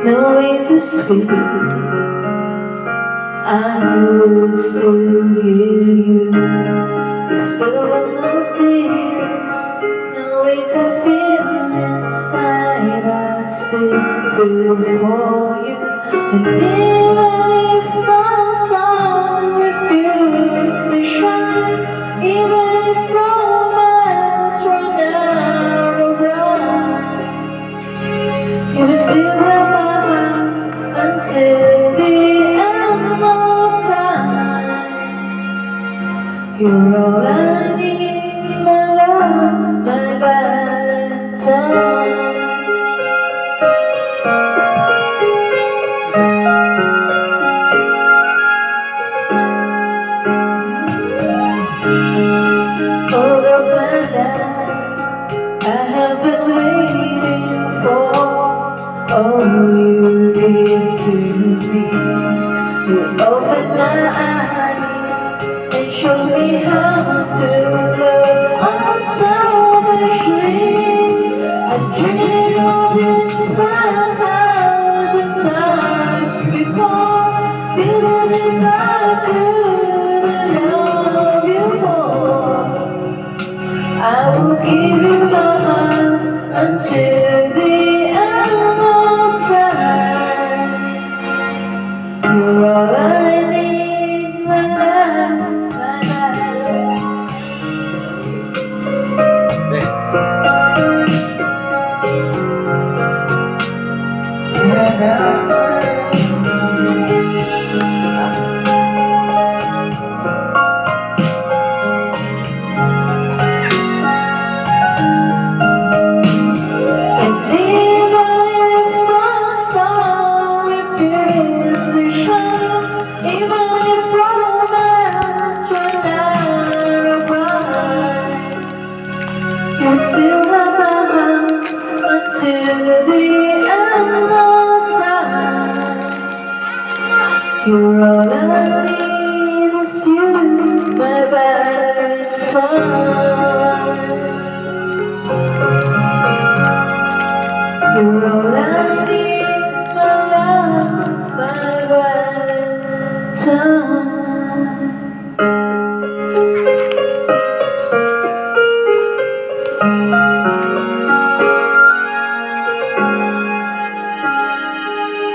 no way to speak. I would still hear you if there were no tears, no way to feel inside. I'd still feel for you, and even if the sun refused to shine, even if romance ran out of rhyme, you would still have my heart until the end of time. You're all I need, my love, my Valentine. All of my life I have been waiting for all you give to me. You opened my eyes and showed me how to love unselfishly. I dreamed of this 1,000 times before, feeling if I could love you more. I will give you my heart until the end of time. You're all I need, my love, my life. And even if the sun refused to shine, even if romance ran out of rhyme, you still have my heart until the end of time. You're all I need is you, my Valentine.